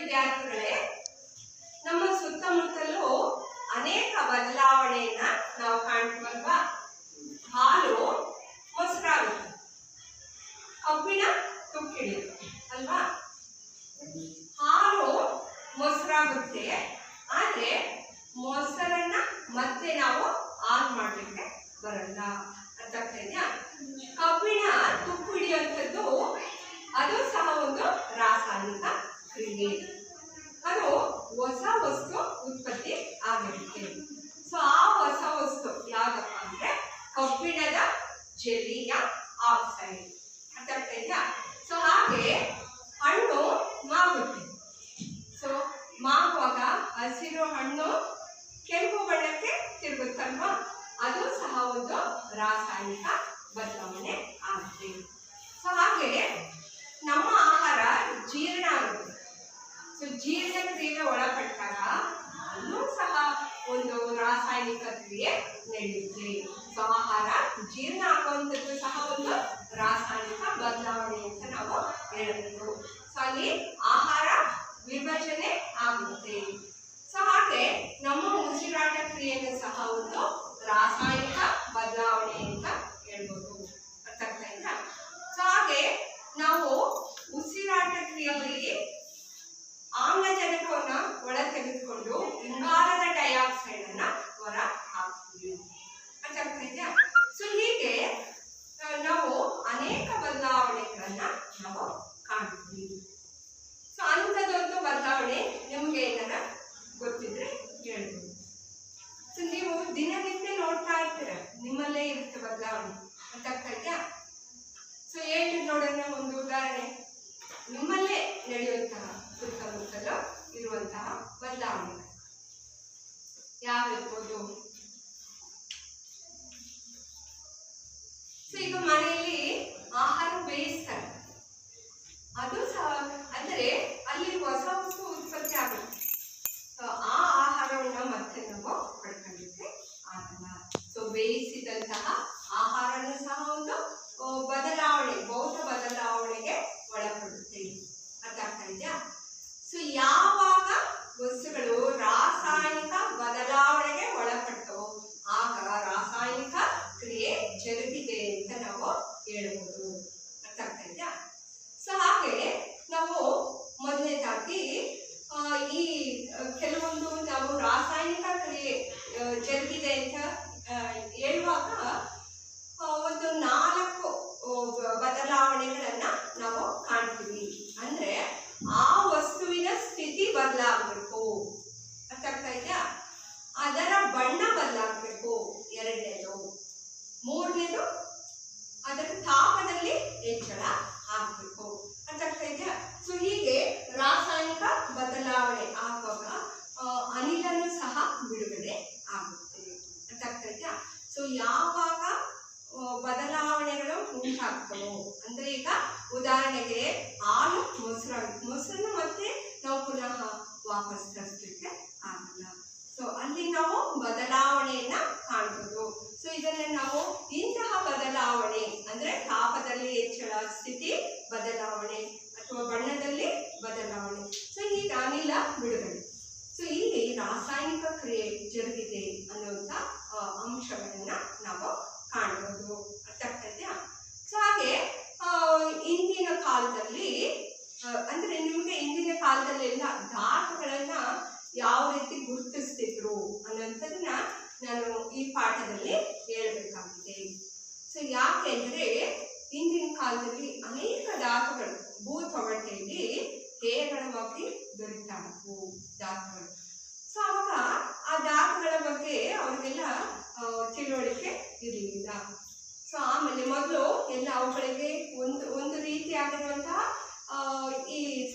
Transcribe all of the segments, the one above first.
ವಿದ್ಯಾರ್ಥಿಗಳೇ, ನಮ್ಮ ಸುತ್ತಮುತ್ತಲೂ ಅನೇಕ ಬದಲಾವಣೆಯನ್ನ ನಾವು ಕಾಣ್ತೀವಲ್ವಾ. ಹಾಲು ಮೊಸರಾಗುತ್ತೆ, ಕಬ್ಬಿಣ ತುಕ್ಕಿಡಿಯುತ್ತೆ ಅಲ್ವಾ. ಹಾಲು ಮೊಸರಾಗುತ್ತೆ, ಆದ್ರೆ ಮೊಸರನ್ನ ಮತ್ತೆ ನಾವು ಆನ್ ಮಾಡ್ಲಿಕ್ಕೆ ಬರಲ್ಲ. ಅರ್ಥ ಆಗ್ತಾ ಇದೆಯಾ? ಕಬ್ಬಿಣ ತುಕ್ಕು ಹಿಡಿಯುವಂಥದ್ದು ಅದು ಸಹ ಒಂದು ರಾಸಾಯನಿಕ ಕ್ರಿಯೆ. ಅದು ಹೊಸ ವಸ್ತು ಉತ್ಪತ್ತಿ ಆಗಿರುತ್ತೆ. ಸೊ ಆ ಹೊಸ ವಸ್ತು ಯಾವ್ದಪ್ಪ ಅಂದ್ರೆ ಕಬ್ಬಿಣದ ಜಲೀಯ ಆಕ್ಸೈಡ್. ಅರ್ಥ ಆಗ್ತಾ ಇದೆಯಾ? ಸೊ ಹಾಗೆ ಹಣ್ಣು ಮಾಗುತ್ತೆ. ಸೊ ಮಾಗುವಾಗ ಹಸಿರು ಹಣ್ಣು ಕೆಂಪು ಬಣ್ಣಕ್ಕೆ ತಿರುಗುತ್ತಲ್ವಾ, ಅದು ಸಹ ಒಂದು ರಾಸಾಯನಿಕ ಬದಲಾವಣೆ ಆಗುತ್ತೆ. ಸೊ ಹಾಗೆ ನಮ್ಮ ಆಹಾರ ಜೀರ್ಣ ಆಗುತ್ತೆ. ಸೊ ಜೀರ್ಣಕ್ರಿಯೆಗೆ ಒಳಪಟ್ಟಾಗ ಅಲ್ಲೂ ಸಹ ಒಂದು ರಾಸಾಯನಿಕ ಕ್ರಿಯೆ ನಡೆಯುತ್ತೆ. ಸೊ ಆಹಾರ ಜೀರ್ಣ ಆಗುವಂಥದ್ದು ಸಹ ಒಂದು ರಾಸಾಯನಿಕ ಬದಲಾವಣೆ ಅಂತ ನಾವು ಹೇಳಬಹುದು. ಸೊ ಅಲ್ಲಿ ಆಹಾರ ವಿಭಜನೆ ಆಗುತ್ತೆ. ಸೊ ಹಾಗೆ ನಮ್ಮ ಉಸಿರಾಟ ಕ್ರಿಯೆಗೆ ಸಹ ಒಂದು ರಾಸಾಯನಿಕ ಬದಲಾವಣೆ ಅಂತ ಹೇಳ್ಬೋದು. ಅರ್ಥ ಆಗ್ತಾ ಇಲ್ಲ? ಸೊ ಹಾಗೆ ನಾವು ಉಸಿರಾಟ ಕ್ರಿಯೆಯಲ್ಲಿ ಆಮ್ಲಜನಕವನ್ನ ಒಳ ತೆಗೆದುಕೊಂಡು ಇಂಗಾಲದ ಡೈಆಕ್ಸೈಡ್ ಅನ್ನ ಹೊರ ಹಾಕ್ತೀವಿ. ಅರ್ಥ ಆಗ್ತಾ ಇದೆಯಾ? ಸೊ ಹೀಗೆ ನಾವು ಅನೇಕ ಬದಲಾವಣೆಗಳನ್ನ ನಾವು ಕಾಣ್ತೀವಿ. ಸೊ ಅಂಥದ್ದೊಂದು ಬದಲಾವಣೆ ನಿಮ್ಗೆ ಏನಾರ ಗೊತ್ತಿದ್ರೆ ಹೇಳ್ಬೋದು. ಸೊ ನೀವು ದಿನನಿತ್ಯ ನೋಡ್ತಾ ಇರ್ತೀರ, ನಿಮ್ಮಲ್ಲೇ ಇರುತ್ತೆ ಬದಲಾವಣೆ. ಅರ್ಥ ಆಗ್ತಾ ಇದೆಯಾ? ಸೊ ಏನು ನೋಡೋಣ, ಒಂದು ಉದಾಹರಣೆ. ನಿಮ್ಮಲ್ಲೇ ನಡೆಯುವಂತಹ ಸುತ್ತಮುತ್ತಲು ಇರುವಂತಹ ಬದಲಾವಣೆ ಯಾವಿರ್ಬೋದು? ಸೊ ಈಗ ಮನೆಯಲ್ಲಿ ಆಹಾರ ಬೇಯಿಸ್ತಾರೆ, ಅದು ಸಹ ಅಂದರೆ ಅಲ್ಲಿ ಹೊಸ ವಸ್ತು ಉತ್ಪತ್ತಿ ಆಗುತ್ತೆ. ಆ ಆಹಾರವನ್ನ ಮತ್ತೆ ನಾವು ಪಡ್ಕೊಳ್ಳಿಕ್ಕೆ ಆಗಲ್ಲ. ಸೊ ಬೇಯಿಸಿದಂತಹ ಆಹಾರನೂ ಸಹ ಒಂದು ಬದಲಾವಣೆ, ಭೌತ ಬದಲಾವಣೆಗೆ ಒಳಪಡುತ್ತೆ. ಅರ್ಥ ಆಗ್ತಾ ಇದೆಯಾ? ಸೊ ಯಾವಾಗ ವಸ್ತುಗಳು ರಾಸಾಯನಿಕ ಬದಲಾವಣೆಗೆ ಒಳಪಡ್ತವೋ ಆಗ ರಾಸಾಯನಿಕ ಕ್ರಿಯೆ ಜರುಗಿದೆ ಅಂತ ನಾವು ಹೇಳ್ಬೋದು. ಅರ್ಥ ಆಗ್ತಾ ಇದೆಯಾ? ಸೊ ಹಾಗೆ ನಾವು ಮೊದಲನೇದಾಗಿ ಈ ಕೆಲವೊಂದು ನಾವು ರಾಸಾಯನಿಕ ಕ್ರಿಯೆ ಜರುಗಿದೆ ಅಂತ ಹೇಳುವಾಗ ಒಂದು 4 ಬದಲಾವಣೆಗಳನ್ನ ನಾವು ಕಾಣ್ತೀವಿ. ಅಂದ್ರೆ ಆ ವಸ್ತುವಿನ ಸ್ಥಿತಿ ಬದಲಾಗಬೇಕು. ಅರ್ಥ ಆಗ್ತಾ ಇದೆಯಾ? ಅದರ ಬಣ್ಣ ಬದಲಾಗಬೇಕು, 2ನೇದು. 3ನೇದು ಅದರ ತಾಪದಲ್ಲಿ ಹೆಚ್ಚಳ ಆಗಬೇಕು. ಅರ್ಥ ಆಗ್ತಾ ಇದೆಯಾ? ಸೊ ಹೀಗೆ ರಾಸಾಯನಿಕ ಬದಲಾವಣೆ ಆಗುವಾಗ ಅನಿಲನು ಸಹ ಬಿಡುಗಡೆ ಆಗುತ್ತೆ. ಅರ್ಥ ಆಗ್ತಾ ಇದೆಯಾ? ಸೊ ಯಾವಾಗ ಬದಲಾವಣೆಗಳು ಉಂಟಾಗ್ತವೋ ಅಂದ್ರೆ ಈಗ ಉದಾಹರಣೆಗೆ ಹಾಲು ಮೊಸರನ್ನು ಮತ್ತೆ ನಾವು ಪುನಃ ವಾಪಸ್ ತರಿಸಲಿಕ್ಕೆ ಆಗಲ್ಲ. ಸೊ ಅಲ್ಲಿ ನಾವು ಬದಲಾವಣೆಯನ್ನ ಕಾಣ್ಬೋದು. ಸೊ ಇದನ್ನ ನಾವು ಇಂತಹ ಬದಲಾವಣೆ ಅಂದ್ರೆ ತಾಪದಲ್ಲಿ ಹೆಚ್ಚಳ, ಸ್ಥಿತಿ ಬದಲಾವಣೆ ಅಥವಾ ಬಣ್ಣದಲ್ಲಿ ಬದಲಾವಣೆ. ಸೊ ಈಗ ಅನಿಲ ಬಿಡುಗಡೆ. ಸೊ ಇಲ್ಲಿ ರಾಸಾಯನಿಕ ಕ್ರಿಯೆ ಜರುಗಿದೆ ಅನ್ನುವಂಥ ಅಂಶಗಳನ್ನ ನಾವು ಕಾಣಬಹುದು. ಅರ್ಥ ಆಗ್ತಾ ಇದೆಯಾ? ಸೊ ಹಾಗೆ ಇಂದಿನ ಕಾಲದಲ್ಲಿ ಅಂದ್ರೆ ನಿಮ್ಗೆ ಇಂದಿನ ಕಾಲದಲ್ಲೆಲ್ಲ ಧಾತುಗಳನ್ನ ಯಾವ ರೀತಿ ಗುರುತಿಸ್ತಿದ್ರು ಅನ್ನೋಂಥದನ್ನ ನಾನು ಈ ಪಾಠದಲ್ಲಿ ಹೇಳ್ಬೇಕಾಗಿದೆ. ಸೊ ಯಾಕೆ ಅಂದ್ರೆ ಇಂದಿನ ಕಾಲದಲ್ಲಿ ಅನೇಕ ಧಾತುಗಳು ಭೂತೊಗಟೆಯಲ್ಲಿ ಹೇರಳವಾಗಿ ದೊರೀತಾ ಇದ್ವು ಧಾತುಗಳು. ಸೊ ಅವಾಗ ಆ ಧಾತುಗಳ ಬಗ್ಗೆ ಅವ್ರಿಗೆಲ್ಲ ತಿಳುವಳಿಕೆ ಇರಲಿಲ್ಲ. ಸೊ ಆಮೇಲೆ ಮೊದಲು ಎಲ್ಲ ಅವುಗಳಿಗೆ ಒಂದು ರೀತಿಯಾಗಿರುವಂತಹ ಈ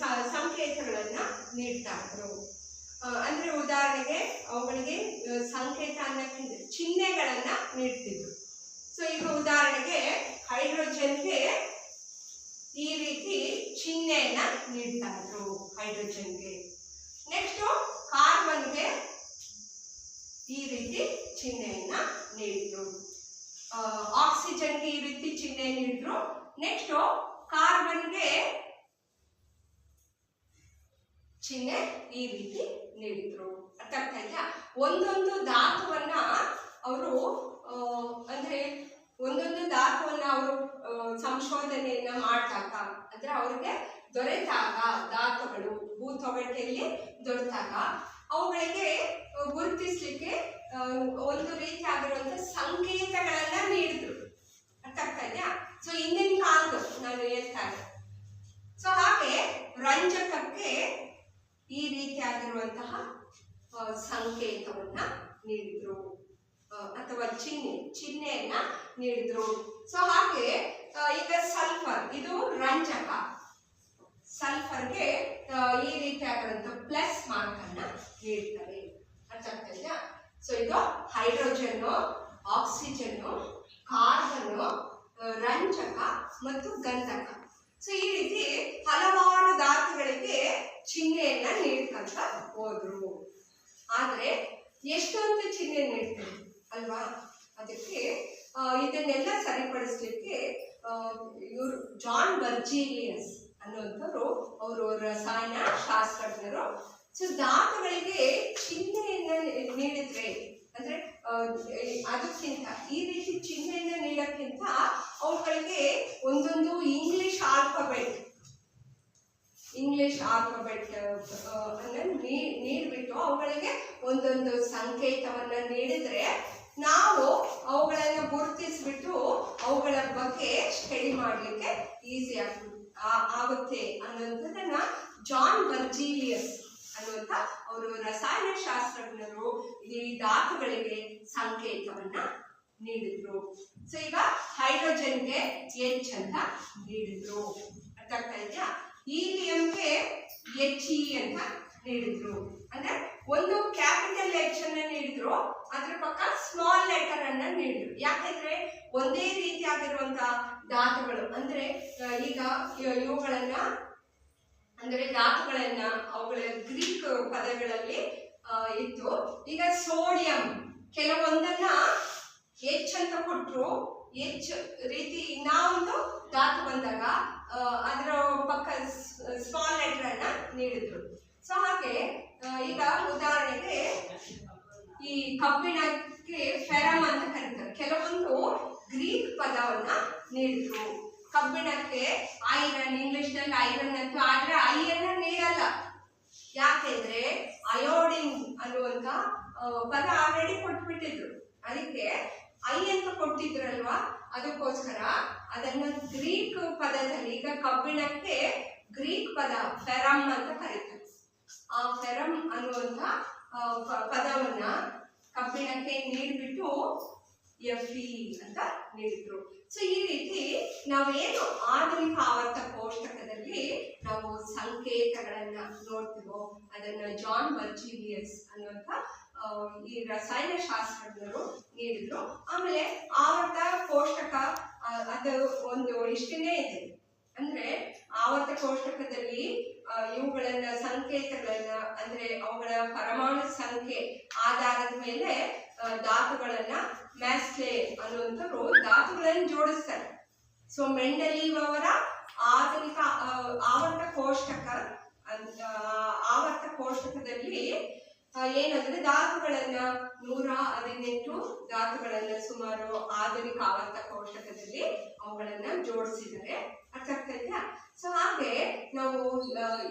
ಸಂಕೇತಗಳನ್ನ ನೀಡ್ತಾ ಇದ್ರು. ಅಂದ್ರೆ ಉದಾಹರಣೆಗೆ ಅವುಗಳಿಗೆ ಸಂಕೇತ ಅನ್ನಕ್ಕಿಂತ ಚಿಹ್ನೆಗಳನ್ನ ನೀಡ್ತಿದ್ರು. ಸೊ ಈಗ ಉದಾಹರಣೆಗೆ ಹೈಡ್ರೋಜನ್ಗೆ ಈ ರೀತಿ ಚಿಹ್ನೆಯನ್ನ ನೀಡ್ತಾ ಇದ್ರು, ಹೈಡ್ರೋಜನ್ಗೆ. ನೆಕ್ಸ್ಟ್ ಕಾರ್ಬನ್ಗೆ ಈ ರೀತಿ ಚಿಹ್ನೆಯನ್ನ ನೀಡಿದ್ರು, ಆಕ್ಸಿಜನ್ಗೆ ಈ ರೀತಿ ಚಿಹ್ನೆ ನೀಡಿದ್ರು. ನೆಕ್ಸ್ಟ್ ಕಾರ್ಬನ್ಗೆ ಚಿಹ್ನೆ ಈ ರೀತಿ ನೀಡಿದ್ರು. ಅರ್ಥ ಆಗ್ತಾ ಇದೆಯಾ? ಒಂದೊಂದು ಧಾತುವನ್ನ ಅವರು ಅಂದ್ರೆ ಒಂದೊಂದು ಧಾತುವನ್ನ ಅವರು ಸಂಶೋಧನೆಯನ್ನ ಮಾಡಿದಾಗ ಅಂದ್ರೆ ಅವ್ರಿಗೆ ದೊರೆತಾಗ ಧಾತುಗಳು ಭೂತೊಗಟೆಯಲ್ಲಿ ದೊರೆತಾಗ ಅವುಗಳಿಗೆ ಗುರುತಿಸ್ಲಿಕ್ಕೆ ಒಂದು ರೀತಿಯಾಗಿರುವಂತ ಸಂಕೇತಗಳನ್ನ ನೀಡಿದ್ರು. ಅರ್ಥ ಆಗ್ತಾ ಇದೆಯಾ? ಸೊ ಹಿಂದಿನ ಕಾಲದ್ದು ನಾನು ಹೇಳ್ತಾ ಇದ್ದೆ. ಸೊ ಹಾಗೆ ರಂಜಕಕ್ಕೆ ಈ ರೀತಿಯಾಗಿರುವಂತಹ ಸಂಕೇತವನ್ನ ನೀಡಿದ್ರು ಅಥವಾ ಚಿಹ್ನೆಯನ್ನ ನೀಡಿದ್ರು. ಸೊ ಹಾಗೆ ಈಗ ಸಲ್ಫರ್ ಇದು ರಂಜಕ, ಸಲ್ಫರ್ಗೆ ಈ ರೀತಿಯಾಗಿರುವಂತ ಪ್ಲಸ್ ಮಾರ್ಕ್ ಅನ್ನ ನೀಡ್ತಾರೆ. ಅರ್ಥ ಆಗ್ತಾ ಇದೆಯಾ? ಸೊ ಇದು ಹೈಡ್ರೋಜನ್, ಆಕ್ಸಿಜನ್, ಕಾರ್ಬನ್, ರಂಜಕ ಮತ್ತು ಗಂಧಕ. ಸೊ ಈ ರೀತಿ ಹಲವಾರು ಧಾತುಗಳಿಗೆ ಚಿಹ್ನೆಯನ್ನ ನೀಡ್ಕೊಂತ ಹೋದ್ರು. ಆದ್ರೆ ಎಷ್ಟೊಂದು ಚಿಹ್ನೆ ನೀಡ್ತಾರೆ ಅಲ್ವಾ? ಅದಕ್ಕೆ ಇದನ್ನೆಲ್ಲ ಸರಿಪಡಿಸ್ಲಿಕ್ಕೆ ಇವರು ಜಾನ್ ಬರ್ಜೀಲಿಯಸ್ ಅನ್ನುವಂಥವ್ರು ಅವರು ರಸಾಯನ ಶಾಸ್ತ್ರಜ್ಞರು. ಸೊ ಧಾತುಗಳಿಗೆ ಚಿಹ್ನೆಯನ್ನ ನೀಡಿದ್ರೆ ಅಂದ್ರೆ ಅದಕ್ಕಿಂತ ಈ ರೀತಿ ಚಿಹ್ನೆಯನ್ನ ನೀಡಕ್ಕಿಂತ ಅವುಗಳಿಗೆ ಒಂದೊಂದು ಇಂಗ್ಲಿಷ್ ಆಲ್ಫಾಬೆಟ್ ಅನ್ನ ನೀಡ್ಬಿಟ್ಟು ಅವುಗಳಿಗೆ ಒಂದೊಂದು ಸಂಕೇತವನ್ನ ನೀಡಿದ್ರೆ ನಾವು ಅವುಗಳನ್ನ ಗುರುತಿಸ್ಬಿಟ್ಟು ಅವುಗಳ ಬಗ್ಗೆ ಸ್ಟಡಿ ಮಾಡ್ಲಿಕ್ಕೆ ಈಸಿ ಆಗುತ್ತೆ ಅನ್ನುವಂಥದ್ದನ್ನ ಜಾನ್ ಬರ್ಜೀಲಿಯಸ್ ಅನ್ನುವಂಥ ಅವರು ರಸಾಯನ ಶಾಸ್ತ್ರಜ್ಞರು ಈ ಧಾತುಗಳಿಗೆ ಸಂಕೇತವನ್ನ ನೀಡಿದ್ರು. ಸೊ ಈಗ ಹೈಡ್ರೋಜನ್ಗೆ H ಅಂತ ನೀಡಿದ್ರು. ಅರ್ಥ ಆಗ್ತಾ ಇದೆಯಾ? ಹೀಲಿಯಂಗೆ HE ಅಂತ ನೀಡಿದ್ರು. ಅಂದ್ರೆ ಒಂದು ಕ್ಯಾಪಿಟಲ್ H ಅನ್ನ ನೀಡಿದ್ರು, ಅದ್ರ ಪಕ್ಕ ಸ್ಮಾಲ್ ಲೆಟರ್ ಅನ್ನ ನೀಡಿದ್ರು. ಯಾಕೆಂದ್ರೆ ಒಂದೇ ರೀತಿಯಾಗಿರುವಂತಹ ಧಾತುಗಳು ಅಂದ್ರೆ ಈಗ ಇವುಗಳನ್ನ ಅಂದ್ರೆ ಧಾತುಗಳನ್ನ ಅವುಗಳ ಗ್ರೀಕ್ ಪದಗಳಲ್ಲಿ ಇತ್ತು. ಈಗ ಸೋಡಿಯಂ ಕೆಲವೊಂದನ್ನ H ಅಂತ ಕೊಟ್ರು, H ರೀತಿ ನಾವೊಂದು ಧಾತು ಬಂದಾಗ ಅದರ ಪಕ್ಕ ಸ್ಮಾಲ್ ಲೆಟರ್ ಅನ್ನ ನೀಡಿದ್ರು. ಸೊ ಹಾಗೆ ಈಗ ಉದಾಹರಣೆಗೆ ಈ ಕಬ್ಬಿಣಕ್ಕೆ ಫೆರಮ್ ಅಂತ ಕರೀತಾರೆ. ಕೆಲವೊಂದು ಗ್ರೀಕ್ ಪದವನ್ನ ನೀಡಿದ್ರು. ಕಬ್ಬಿಣಕ್ಕೆ ಐರನ್, ಇಂಗ್ಲಿಷ್ ನಲ್ಲಿ ಐರನ್ ಅಂತ, ಆದ್ರೆ ಐಯನ್ನ ನೀಡಲ್ಲ. ಯಾಕೆಂದ್ರೆ ಅಯೋಡಿನ್ ಅನ್ನುವಂತ ಪದ ಆಲ್ರೆಡಿ ಕೊಟ್ಬಿಟ್ಟಿದ್ರು. ಅದಕ್ಕೆ ಐ ಅಂತ ಕೊಟ್ಟಿದ್ರಲ್ವಾ, ಅದಕ್ಕೋಸ್ಕರ ಅದನ್ನ ಗ್ರೀಕ್ ಪದದಲ್ಲಿ ಈಗ ಕಬ್ಬಿಣಕ್ಕೆ ಗ್ರೀಕ್ ಪದ ಫೆರಮ್ ಅಂತ ಕರೀತಾರೆ. ಆ ಫೆರಮ್ ಅನ್ನುವಂತ ಪದವನ್ನ ಕಬ್ಬಿಣಕ್ಕೆ ನೀಡ್ಬಿಟ್ಟು Fe ಅಂತ ನೀಡಿದ್ರು. ಸೊ ಈ ರೀತಿ ನಾವೇನು ಆಧುನಿಕ ಆವರ್ತ ಕೋಷ್ಟಕದಲ್ಲಿ ನಾವು ಸಂಕೇತಗಳನ್ನ ನೋಡ್ತೀವೋ ಅದನ್ನ ಜಾನ್ ಬರ್ಜೀಲಿಯಸ್ ಅನ್ನುವಂತ ಈ ರಸಾಯನ ಶಾಸ್ತ್ರಜ್ಞರು ನೀಡಿದ್ರು. ಆಮೇಲೆ ಆವರ್ತ ಕೋಷ್ಟಕ ಅದು ಒಂದು ಇಷ್ಟನೇ ಇದೆ. ಅಂದ್ರೆ ಆವರ್ತ ಕೋಷ್ಟಕದಲ್ಲಿ ಇವುಗಳನ್ನ ಸಂಕೇತಗಳನ್ನ ಅಂದ್ರೆ ಅವುಗಳ ಪರಮಾಣು ಸಂಖ್ಯೆ ಆಧಾರದ ಮೇಲೆ ಧಾತುಗಳನ್ನ ಮ್ಯಾಸ್ಲೆ ಅನ್ನುವಂಥವ್ರು ಧಾತುಗಳನ್ನು ಜೋಡಿಸ್ತಾರೆ. ಸೊ ಮೆಂಡಲೀವ್ ಅವರ ಆಧುನಿಕ ಆವರ್ತ ಕೋಷ್ಟಕದಲ್ಲಿ ಏನಂದ್ರೆ ಧಾತುಗಳನ್ನ 118 ಧಾತುಗಳನ್ನ ಸುಮಾರು ಆಧುನಿಕ ಆವರ್ತ ಕೋಷ್ಟಕದಲ್ಲಿ ಅವುಗಳನ್ನ ಜೋಡಿಸಿದ್ದಾರೆ. ಅರ್ಥ ಆಗ್ತಾ ಇದೆಯಾ? ಸೊ ಹಾಗೆ ನಾವು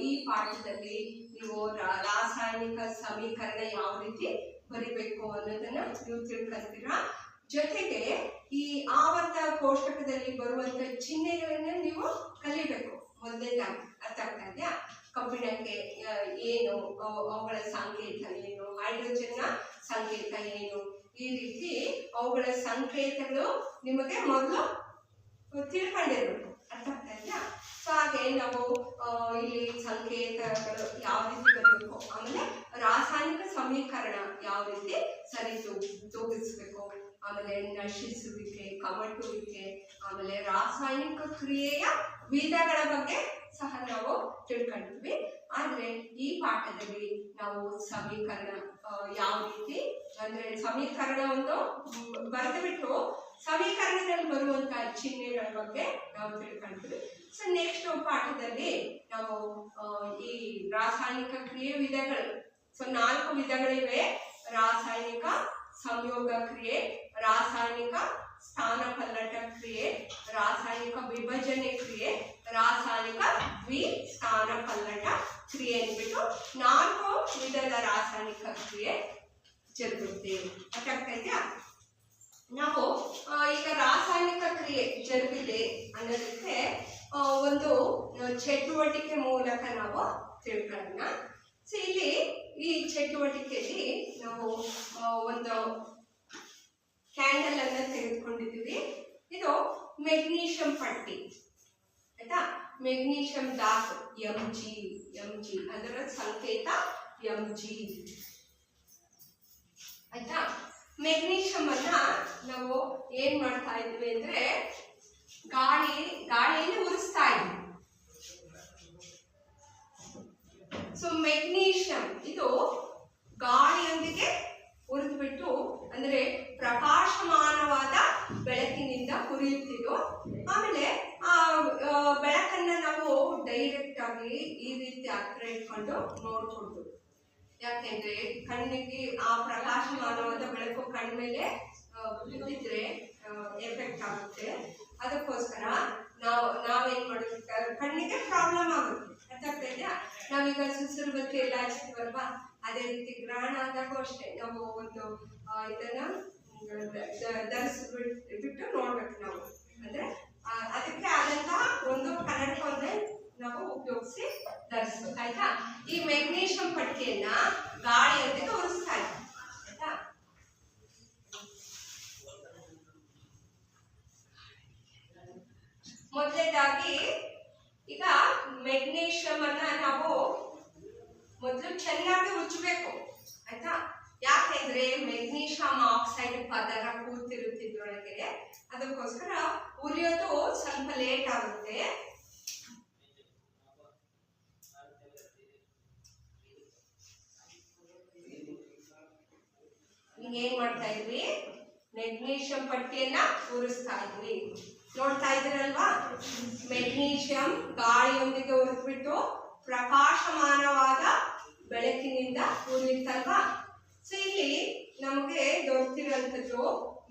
ಈ ಪಾಠದಲ್ಲಿ ನೀವು ರಾಸಾಯನಿಕ ಸಮೀಕರಣ ಯಾವ ರೀತಿ ಬರಿಬೇಕು ಅನ್ನೋದನ್ನ ನೀವು ತಿಳ್ಕೊಳ್ತೀರಾ. ಜೊತೆಗೆ ಈ ಆವರ್ತ ಕೋಷ್ಟಕದಲ್ಲಿ ಬರುವಂತ ಚಿಹ್ನೆಗಳನ್ನ ನೀವು ಕಲಿಬೇಕು ಮೊದಲನೇದಾಗಿ. ಅರ್ಥ ಆಗ್ತಾ ಇದೆಯಾ? ಕಬ್ಬಿಣಕ್ಕೆ ಏನು ಅವುಗಳ ಸಂಕೇತ ಏನು, ಹೈಡ್ರೋಜನ್ನ ಸಂಕೇತ ಏನು, ಈ ರೀತಿ ಅವುಗಳ ಸಂಕೇತಗಳು ನಿಮಗೆ ಮೊದಲು ತಿಳ್ಕೊಂಡಿರ್ಬೇಕು. ಅರ್ಥ ಆಗ್ತಾ ಇದೆಯಾ? ಸೊ ಹಾಗೆ ನಾವು ಇಲ್ಲಿ ಸಂಕೇತಗಳು ಯಾವ ರೀತಿ ಬರಬೇಕು, ಆಮೇಲೆ ರಾಸಾಯನಿಕ ಸಮೀಕರಣ ಯಾವ ರೀತಿ ಸರಿ ತೂಗಿಸ್ಬೇಕು, ಆಮೇಲೆ ನಶಿಸುವಿಕೆ, ಕಮಟುವಿಕೆ, ಆಮೇಲೆ ರಾಸಾಯನಿಕ ಕ್ರಿಯೆಯ ವಿಧಗಳ ಬಗ್ಗೆ ಸಹ ನಾವು ತಿಳ್ಕೊಂಡಿದ್ವಿ. ಆದ್ರೆ ಈ ಪಾಠದಲ್ಲಿ ನಾವು ಸಮೀಕರಣ ಯಾವ ರೀತಿ ಅಂದ್ರೆ ಸಮೀಕರಣ ಒಂದು ಬರೆದು ಬಿಟ್ಟು ಸಮೀಕರಣದಲ್ಲಿ ಬರುವಂತಹ ಚಿಹ್ನೆಗಳ ಬಗ್ಗೆ ನಾವು ತಿಳ್ಕೊಂಡ್ವಿ. ಸೊ ನೆಕ್ಸ್ಟ್ ಪಾಠದಲ್ಲಿ ನಾವು ಈ ರಾಸಾಯನಿಕ ಕ್ರಿಯೆ ವಿಧಗಳು, ಸೊ 4 ವಿಧಗಳಿವೆ. ರಾಸಾಯನಿಕ ಸಂಯೋಗ ಕ್ರಿಯೆ, ರಾಸಾಯನಿಕ ಸ್ಥಾನಪಲ್ಲಟ ಕ್ರಿಯೆ, ರಾಸಾಯನಿಕ ವಿಭಜನೆ ಕ್ರಿಯೆ, ರಾಸಾಯನಿಕ ದ್ವಿಸ್ಥಾನಪಲ್ಲಟ ಕ್ರಿಯೆ ಅಂದ್ಬಿಟ್ಟು 4 ವಿಧದ ರಾಸಾಯನಿಕ ಕ್ರಿಯೆ ಜರುಗುತ್ತೇವೆ. ಅರ್ಥಾಗ್ತಾ ಇದೆಯಾ? ನಾವು ಈಗ ರಾಸಾಯನಿಕ ಕ್ರಿಯೆ ಜರುಗಿದೆ ಅನ್ನೋದಕ್ಕೆ ಒಂದು ಚಟುವಟಿಕೆ ಮೂಲಕ ನಾವು ತಿಳ್ಕೊಳ್ಳೋಣ. ಸೊ ಇಲ್ಲಿ ಈ ಚಟುವಟಿಕೆಯಲ್ಲಿ ನಾವು ಒಂದು ಕ್ಯಾಂಡಲ್ ಅನ್ನ ತೆಗೆದುಕೊಂಡಿದ್ದೀವಿ. ಇದು ಮೆಗ್ನೀಷಿಯಂ ಪಟ್ಟಿ, ಆಯ್ತಾ? ಮೆಗ್ನೀಷಿಯಂ ಧಾತು Mg ಅದರ ಸಂಕೇತ Mg, ಆಯ್ತಾ? ಮೆಗ್ನೀಷಿಯಂ ಅನ್ನ ನಾವು ಏನ್ ಮಾಡ್ತಾ ಇದ್ವಿ ಅಂದ್ರೆ ಗಾಳಿಯಲ್ಲಿ ಉರಿಸ್ತಾ ಇದ್ವಿ. ಸೊ ಮೆಗ್ನೀಷಿಯಂ ಇದು ಗಾಳಿಯೊಂದಿಗೆ ಉರಿದ್ಬಿಟ್ಟು ಅಂದ್ರೆ ಪ್ರಕಾಶಮಾನವಾದ ಬೆಳಕಿನಿಂದ ಉರಿಯುತ್ತಿದ್ದು, ಆಮೇಲೆ ಆ ಬೆಳಕನ್ನ ನಾವು ಡೈರೆಕ್ಟ್ ಆಗಿ ಈ ರೀತಿ ಹತ್ರ ಇಟ್ಕೊಂಡು ನೋಡ್ಕೊಂಡು, ಯಾಕೆಂದ್ರೆ ಕಣ್ಣಿಗೆ ಆ ಪ್ರಕಾಶಮಾನವಾದ ಬೆಳಕು ಕಣ್ಮೇಲೆ ಬಿದ್ದಿದ್ರೆ ಎಫೆಕ್ಟ್ ಆಗುತ್ತೆ. ಅದಕ್ಕೋಸ್ಕರ ನಾವೇನ್ ಮಾಡೋದು, ಕಣ್ಣಿಗೆ ಪ್ರಾಬ್ಲಮ್ ಆಗುತ್ತೆ. ಅರ್ಥಾಗ್ತಾ ಇದೆಯಾ? ನಾವೀಗ ಸುಸುರು ಬತ್ತಿ ಎಲ್ಲ ಹಚ್ತೀವಲ್ವಾ, ಅದೇ ರೀತಿ ಗ್ರಹಣ ಆದಾಗೂ ಅಷ್ಟೇ ನಾವು ಒಂದು ಇದನ್ನ ಧರಿಸ್ಬಿಟ್ಟು ನೋಡ್ಬೇಕು ನಾವು. ಅಂದ್ರೆ ಅದಕ್ಕೆ ಆದಂತಹ ಒಂದು ಕನ್ನಡಕವನ್ನೇ ನಾವು ಉಪಯೋಗಿಸಿ ಧರಿಸ್ಬೇಕು, ಆಯ್ತಾ? ಈ ಮೆಗ್ನೀಷಿಯಂ ಪಟ್ಟಿಯನ್ನ ಗಾಳಿಯೊಂದಿಗೆ ಉರಿಸ್ತಾ ಇದ್ದೀವಿ, ಆಯ್ತಾ? ಮೊದಲನೇದಾಗಿ ಈಗ ಮೆಗ್ನೀಷಿಯಂ ಅನ್ನ ನಾವು ಮೊದಲು ಚೆನ್ನಾಗಿ ಉಜ್ಜಬೇಕು, ಆಯ್ತಾ? ಯಾಕೆಂದ್ರೆ ಮೆಗ್ನೀಷಿಯಂ ಆಕ್ಸೈಡ್ ಪದರ ಕೂತಿರುತ್ತಿದ್ರೊಳಗೆ, ಅದಕ್ಕೋಸ್ಕರ ಉರಿಯೋದು ಸ್ವಲ್ಪ ಲೇಟ್ ಆಗುತ್ತೆ. ಏನ್ ಮಾಡ್ತಾ ಇದ್ವಿ, ಮೆಗ್ನೀಷಿಯಂ ಪಟ್ಟಿಯನ್ನ ಉರಿಸ್ತಾ ಇದ್ವಿ. ನೋಡ್ತಾ ಇದ್ದೀರಲ್ವಾ, ಮೆಗ್ನೀಷಿಯಂ ಗಾಳಿಯೊಂದಿಗೆ ಉರಿದ್ಬಿಟ್ಟು ಪ್ರಕಾಶಮಾನವಾದ ಬೆಳಕಿನಿಂದ ಉರಿಯುತ್ತಲ್ವಾ. ಸೊ ಇಲ್ಲಿ ನಮಗೆ ದೊರೆತಿರುವಂತದ್ದು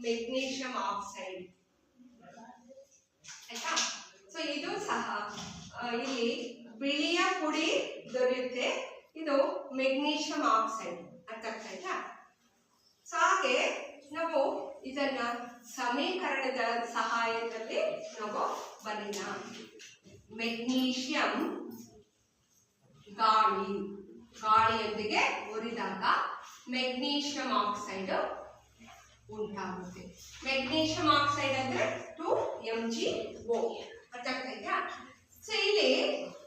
ಮೆಗ್ನೀಷಿಯಂ ಆಕ್ಸೈಡ್, ಆಯ್ತಾ? ಸೊ ಇದು ಸಹ ಇಲ್ಲಿ ಬಿಳಿಯ ಪುಡಿ ದೊರೆಯುತ್ತೆ, ಇದು ಮೆಗ್ನೀಷಿಯಂ ಆಕ್ಸೈಡ್. ಅರ್ಥ ಆಗ್ತಾ ಆಯ್ತಾ? ಸೊ ಹಾಗೆ ನಾವು ಇದನ್ನ ಸಮೀಕರಣದ ಸಹಾಯದಲ್ಲಿ ನಾವು ಬರೆಯೋಣ. ಮೆಗ್ನೀಷಿಯಂ ಗಾಳಿಯೊಂದಿಗೆ ಉರಿದಾಗ ಮೆಗ್ನೀಷಿಯಂ ಆಕ್ಸೈಡ್ ಉಂಟಾಗುತ್ತೆ. ಮೆಗ್ನೀಷಿಯಂ ಆಕ್ಸೈಡ್ ಅಂದ್ರೆ 2MgO. ಅರ್ಥ ಆಗ್ತಾ ಇದೆಯಾ? ಸೊ ಇಲ್ಲಿ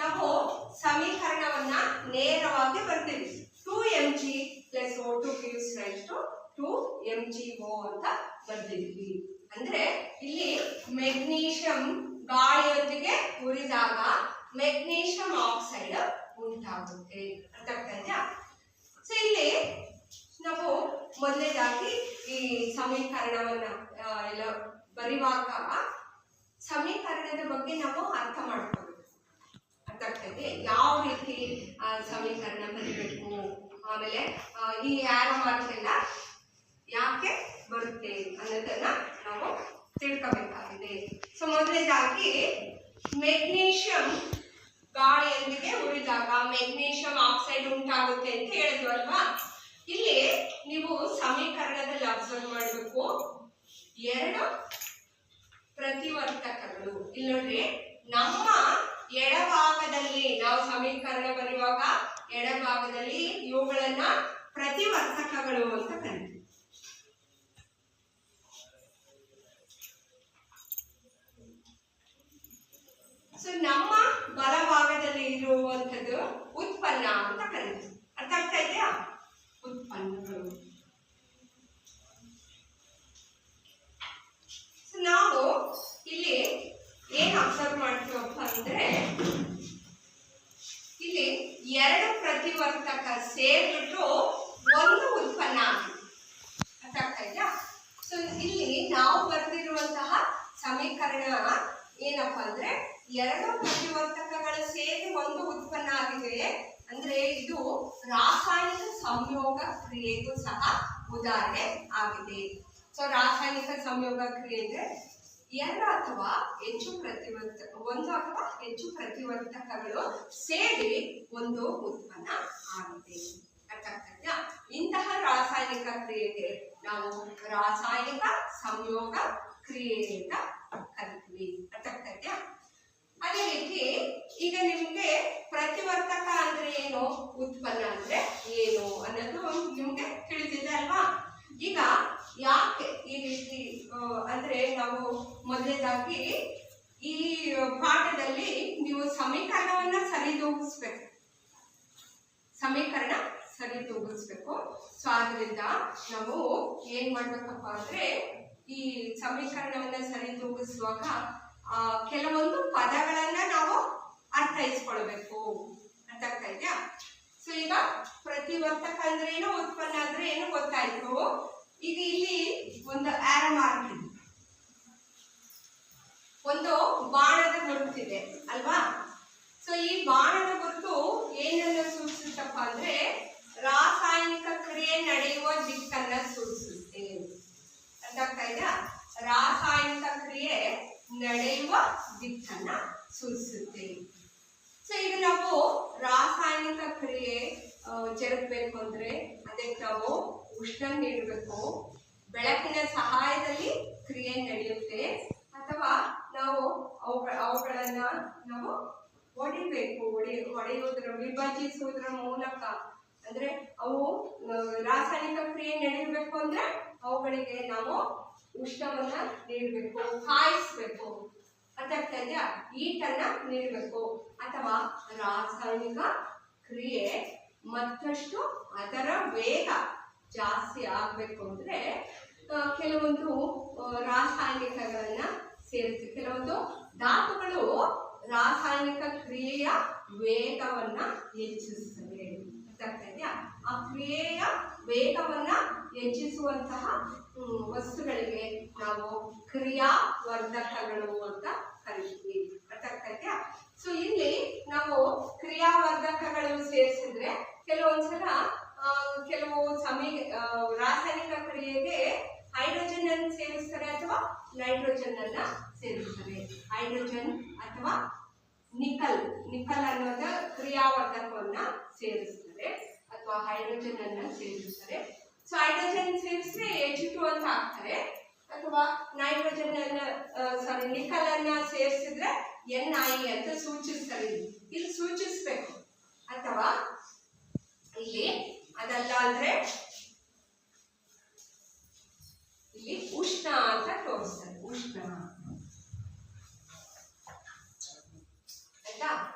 ನಾವು ಸಮೀಕರಣವನ್ನ ನೇರವಾಗಿ ಬರ್ತೀವಿ. 2Mg + O2 gives rise to 2MgO ಅಂತ ಬರ್ದಿದ್ವಿ. ಅಂದ್ರೆ ಇಲ್ಲಿ ಮೆಗ್ನೀಷಿಯಂ ಗಾಳಿಯೊಂದಿಗೆ ಉರಿದಾಗ ಮೆಗ್ನೀಷಿಯಂ ಆಕ್ಸೈಡ್ ಉಂಟಾಗುತ್ತೆ. ಅರ್ಥ ಆಗ್ತಾ ಇದೆಯಾ? ಸೊ ಇಲ್ಲಿ ನಾವು ಮೊದಲನೇದಾಗಿ ಈ ಸಮೀಕರಣವನ್ನ ಎಲ್ಲ ಬರೆಯುವಾಗ ಸಮೀಕರಣದ ಬಗ್ಗೆ ನಾವು ಅರ್ಥ ಮಾಡ್ಕೋಬೇಕು. ಅರ್ಥ ಆಗ್ತಾ ಇದೆ? ಯಾವ ರೀತಿ ಸಮೀಕರಣ ಬರೀಬೇಕು, ಆಮೇಲೆ ಈ ಆರೋ ಮಾರ್ಕ್ ಎಲ್ಲ ಯಾಕೆ ಬರುತ್ತೆ ಅನ್ನೋದನ್ನ ನಾವು ತಿಳ್ಕೋಬೇಕಾಗಿದೆ. ಸೊ ಮೊದಲನೇದಾಗಿ ಮೆಗ್ನೀಷಿಯಂ ಗಾಳಿಯೊಂದಿಗೆ ಉರಿದಾಗ ಮೆಗ್ನೀಷಿಯಂ ಆಕ್ಸೈಡ್ ಉಂಟಾಗುತ್ತೆ ಅಂತ ಹೇಳಿದ್ವು ಅಲ್ವಾ. ಇಲ್ಲಿ ನೀವು ಸಮೀಕರಣದಲ್ಲಿ ಅಬ್ಸರ್ವ್ ಮಾಡಬೇಕು, 2 ಪ್ರತಿವರ್ತಕಗಳು. ಇಲ್ಲಿ ನೋಡ್ರಿ, ನಮ್ಮ ಎಡಭಾಗದಲ್ಲಿ ನಾವು ಸಮೀಕರಣ ಬರೆಯುವಾಗ ಎಡಭಾಗದಲ್ಲಿ ಇವುಗಳನ್ನ ಪ್ರತಿವರ್ತಕಗಳು ಅಂತ ಕರೀತೀವಿ. ಸೊ ನಮ್ಮ ಬಲಭಾಗದಲ್ಲಿ ಇರುವಂತದ್ದು ಉತ್ಪನ್ನ ಅಂತ ಕರೀತೀವಿ. ಅರ್ಥ ಆಗ್ತಾ ಇದೆಯಾ? ಉತ್ಪನ್ನಗಳು. ನಾವು ಇಲ್ಲಿ ಏನ್ ಅಬ್ಸರ್ವ್ ಮಾಡ್ತೀವಪ್ಪ ಅಂದ್ರೆ, ಇಲ್ಲಿ 2 ಪ್ರತಿವರ್ತಕ ಸೇರ್ಬಿಟ್ಟು ಒಂದು ಉತ್ಪನ್ನ ಆಗಿದೆ. ಅರ್ಥ ಆಗ್ತಾ ಇದೆಯಾ? ಸೊ ಸೊ ಇಲ್ಲಿ ನಾವು ಬರೆದಿರುವಂತಹ ಸಮೀಕರಣ ಏನಪ್ಪಾ ಅಂದ್ರೆ ಎರಡು ಪ್ರತಿವರ್ತಕಗಳು ಸೇರಿ ಒಂದು ಉತ್ಪನ್ನ ಆಗಿದೆ. ಅಂದ್ರೆ ಇದು ರಾಸಾಯನಿಕ ಸಂಯೋಗ ಕ್ರಿಯೆಗೂ ಸಹ ಉದಾಹರಣೆ ಆಗಿದೆ. ಸೊ ರಾಸಾಯನಿಕ ಸಂಯೋಗ ಕ್ರಿಯೆ ಅಂದ್ರೆ ಎರಡು ಅಥವಾ ಹೆಚ್ಚು ಒಂದು ಅಥವಾ ಹೆಚ್ಚು ಪ್ರತಿವರ್ತಕಗಳು ಸೇರಿ ಒಂದು ಉತ್ಪನ್ನ ಆಗಿದೆ. ಅರ್ಥ ಆಗ್ತದಾ? ಇಂತಹ ರಾಸಾಯನಿಕ ಕ್ರಿಯೆಗೆ ನಾವು ರಾಸಾಯನಿಕ ಸಂಯೋಗ ಕ್ರಿಯೆ ಅಂತ ಕರಿತೀವಿ. ಅರ್ಥ ಆಗ್ತದಾ? ಅದೇ ರೀತಿ ಈಗ ನಿಮ್ಗೆ ಪ್ರತಿವರ್ತಕ ಅಂದ್ರೆ ಏನು, ಉತ್ಪನ್ನ ಅಂದ್ರೆ ಏನು ಅನ್ನೋದು ನಿಮ್ಗೆ ತಿಳಿದಿದೆ ಅಲ್ವಾ? ಈಗ ಯಾಕೆ ಈ ರೀತಿ ಅಂದ್ರೆ ನಾವು ಮೊದಲನೇದಾಗಿ ಈ ಪಾಠದಲ್ಲಿ ನೀವು ಸಮೀಕರಣವನ್ನ ಸರಿದೂಗಿಸ್ಬೇಕು. ಸೊ ಆದ್ರಿಂದ ನಾವು ಏನ್ ಮಾಡ್ಬೇಕಪ್ಪ ಅಂದ್ರೆ ಈ ಸಮೀಕರಣವನ್ನ ಸರಿದೂಗಿಸುವಾಗ ಕೆಲವೊಂದು ಪದಗಳನ್ನ ನಾವು ಅರ್ಥೈಸ್ಕೊಳ್ಬೇಕು. ಅರ್ಥ ಆಗ್ತಾ ಇದೆಯಾ? ಸೊ ಈಗ ಪ್ರತಿವರ್ತಕ ಅಂದ್ರೆ ಏನು, ಉತ್ಪನ್ನ ಅಂದ್ರೆ ಏನು ಗೊತ್ತಾಯ್ತು. ಈಗ ಇಲ್ಲಿ ಒಂದು ಆರೋ ಮಾರ್ಕ್ ಇದೆ, ಒಂದು ಬಾಣದ ಗುರುತಿದೆ ಅಲ್ವಾ? ಸೊ ಈ ಬಾಣದ ಗುರುತು ಏನನ್ನ ಸೂಚಿಸುತ್ತಪ್ಪ ಅಂದ್ರೆ ರಾಸಾಯನಿಕ ಕ್ರಿಯೆ ನಡೆಯುವ ದಿಕ್ಕನ್ನ ಸೂಚಿಸುತ್ತೆ. ಅರ್ಥ ಆಗ್ತಾ ಇದೆಯಾ? ರಾಸಾಯನಿಕ ಕ್ರಿಯೆ ನಡೆಯುವ ದಿಕ್ಕನ್ನ ಸೂಚಿಸುತ್ತೆ. ಸೊ ಈಗ ನಾವು ರಾಸಾಯನಿಕ ಕ್ರಿಯೆ ಜರುಗಬೇಕು ಅಂದ್ರೆ ಅದಕ್ಕೆ ನಾವು ಉಷ್ಣ ನೀಡಬೇಕು. ಬೆಳಕಿನ ಸಹಾಯದಲ್ಲಿ ಕ್ರಿಯೆ ನಡೆಯುತ್ತೆ ಅಥವಾ ನಾವು ಅವುಗಳನ್ನ ನಾವು ಹೊಡಿಬೇಕು. ಹೊಡೆಯುವುದರ ವಿಭಜಿಸುವುದರ ಮೂಲಕ ಅಂದ್ರೆ ಅವು ರಾಸಾಯನಿಕ ಕ್ರಿಯೆ ನಡೆಯಬೇಕು ಅಂದ್ರೆ ಅವುಗಳಿಗೆ ನಾವು ಉಷ್ಣವನ್ನ ನೀಡಬೇಕು, ಕಾಯಿಸ್ಬೇಕು. ಅರ್ಥ ಆಗ್ತಾ ಇದೆಯಾ? ಹೀಟನ್ನ ನೀಡಬೇಕು. ಅಥವಾ ರಾಸಾಯನಿಕ ಕ್ರಿಯೆ ಮತ್ತಷ್ಟು ಅದರ ವೇಗ ಜಾಸ್ತಿ ಆಗ್ಬೇಕು ಅಂದ್ರೆ ಕೆಲವೊಂದು ರಾಸಾಯನಿಕಗಳನ್ನ ಸೇರಿಸಿ, ಕೆಲವೊಂದು ಧಾತುಗಳು ರಾಸಾಯನಿಕ ಕ್ರಿಯೆಯ ವೇಗವನ್ನ ಹೆಚ್ಚಿಸುತ್ತವೆ. ಅರ್ಥ ಆಗ್ತಾ ಇದೆಯಾ? ಆ ಕ್ರಿಯೆಯ ವೇಗವನ್ನ ಹೆಚ್ಚಿಸುವಂತಹ ವಸ್ತುಗಳಿಗೆ ನಾವು ಕ್ರಿಯಾವರ್ಧಕಗಳು ಅಂತ ಕರಿತೀವಿ. ಅರ್ಥ ಆಗ್ತಾ ಇದೆಯಾ? ಸೊ ಇಲ್ಲಿ ನಾವು ಕ್ರಿಯಾವರ್ಧಕಗಳು ಸೇರಿಸಿದ್ರೆ ಕೆಲವೊಂದ್ಸಲ ಕೆಲವು ರಾಸಾಯನಿಕ ಕ್ರಿಯೆಗೆ ಹೈಡ್ರೋಜನ್ ಅನ್ನು ಸೇರಿಸ್ತಾರೆ ಅಥವಾ ನೈಟ್ರೋಜನ್ ಅನ್ನ ಸೇರಿಸ್ತಾರೆ. ಹೈಡ್ರೋಜನ್ ಅಥವಾ ನಿಕಲ್ ಅನ್ನೋದ ಕ್ರಿಯಾವರ್ಧಕವನ್ನ ಸೇರಿಸ್ತಾರೆ ಅಥವಾ ಹೈಡ್ರೋಜನ್ ಅನ್ನ ಸೇರಿಸ್ತಾರೆ. ಸೊ ಹೈಡ್ರೋಜನ್ ಸೇರಿಸಿದ್ರೆ H2 ಅಂತ ಹಾಕ್ತಾರೆ ಅಥವಾ ನೈಟ್ರೋಜನ್ ಅನ್ನ ನಿಕಲ್ ಅನ್ನ ಸೇರಿಸಿದ್ರೆ Ni ಅಂತ ಸೂಚಿಸ್ತಾರೆ. ಇಲ್ಲಿ ಸೂಚಿಸ್ಬೇಕು. ಅಥವಾ ಇಲ್ಲಿ ಅದಲ್ಲ ಅಂದ್ರೆ ಇಲ್ಲಿ ಉಷ್ಣ ಅಂತ ತೋರಿಸ್ತಾರೆ. ಉಷ್ಣ ಆಯ್ತಾ?